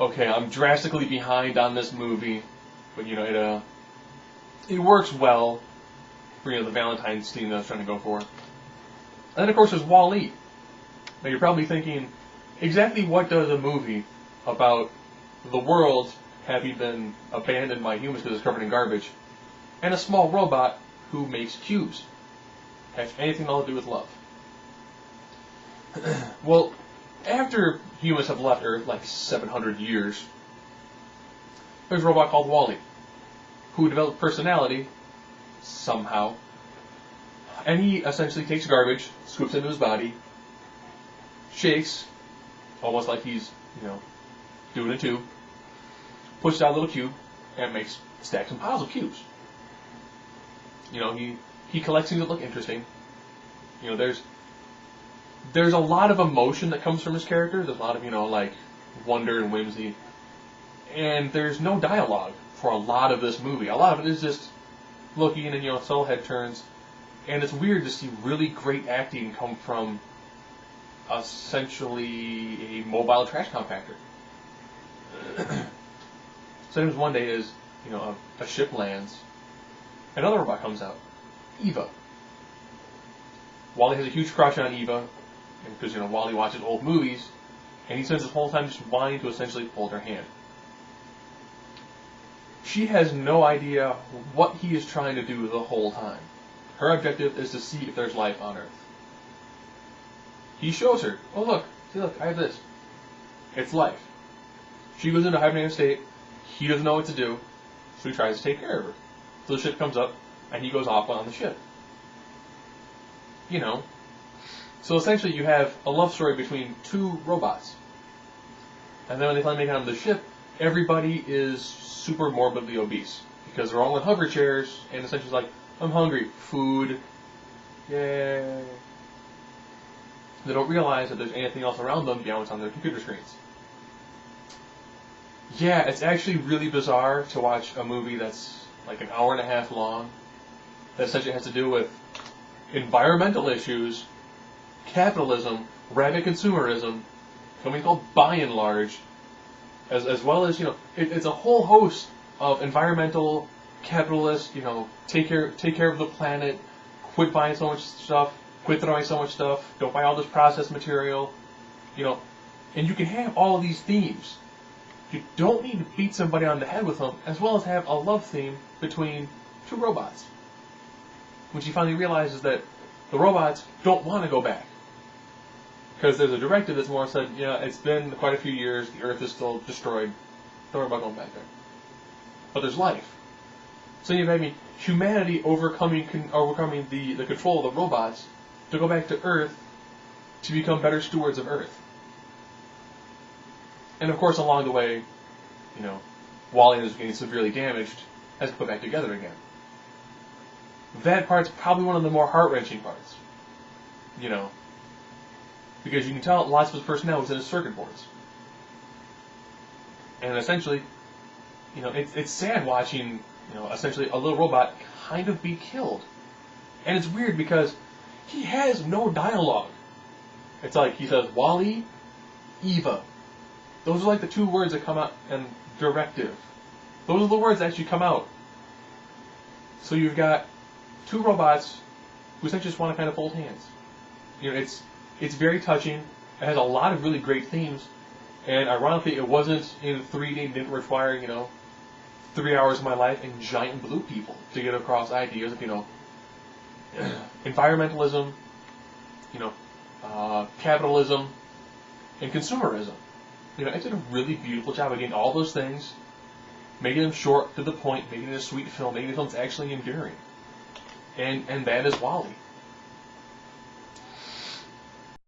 okay, I'm drastically behind on this movie, but it works well for the Valentine's theme that I was trying to go for. And then of course there's Wall-E. Now you're probably thinking, exactly what does a movie about the world having been abandoned by humans because it's covered in garbage, and a small robot who makes cubes have anything at all to do with love? Well, after humans have left Earth, like 700 years, there's a robot called Wall-E, who developed personality, somehow, and he essentially takes garbage, scoops it into his body, shakes, almost like he's, doing a tube, pushes out a little cube, and makes stacks and piles of cubes. He collects things that look interesting. There's a lot of emotion that comes from his character. There's a lot of, like, wonder and whimsy. And there's no dialogue for a lot of this movie. A lot of it is just looking and, subtle head turns. And it's weird to see really great acting come from essentially a mobile trash compactor. Sometimes one day is, a ship lands. Another robot comes out. Eva. Wall-E has a huge crush on Eva, because Wall-E watches old movies, and he spends his whole time just wanting to essentially hold her hand. She has no idea what he is trying to do the whole time. Her objective is to see if there's life on Earth. He shows her, oh look, I have this. It's life. She goes into a hibernating state, he doesn't know what to do, so he tries to take care of her. So the ship comes up, and he goes off on the ship. So essentially you have a love story between two robots. And then when they finally make it onto the ship, everybody is super morbidly obese. Because they're all in hover chairs, and essentially like, I'm hungry, food, yay. They don't realize that there's anything else around them beyond what's on their computer screens. Yeah, it's actually really bizarre to watch a movie that's like an hour and a half long, that essentially has to do with environmental issues, capitalism, rabid consumerism, something called by and large, as well as, it's a whole host of environmental, capitalist, take care of the planet, quit buying so much stuff, quit throwing so much stuff, don't buy all this processed material, and you can have all of these themes. You don't need to beat somebody on the head with them, as well as have a love theme between two robots. Which he finally realizes that the robots don't want to go back. Because there's a directive that's more said, it's been quite a few years, the Earth is still destroyed, don't worry about going back there. But there's life. So you've had humanity overcoming the control of the robots to go back to Earth to become better stewards of Earth. And of course, along the way, Wall-E is getting severely damaged, has to put back together again. That part's probably one of the more heart-wrenching parts. Because you can tell lots of his personnel was in his circuit boards. And essentially, it's sad watching, essentially a little robot kind of be killed. And it's weird because he has no dialogue. It's like he says, Wall-E, Eva. Those are like the two words that come out, and directive. Those are the words that actually come out. So you've got two robots who essentially just want to kind of hold hands. It's very touching. It has a lot of really great themes, and ironically, it wasn't in 3D. It didn't require 3 hours of my life and giant blue people to get across ideas of environmentalism, capitalism, and consumerism. It did a really beautiful job of getting all those things, making them short to the point, making it a sweet film, making the film that's actually enduring. And that is Wall-E.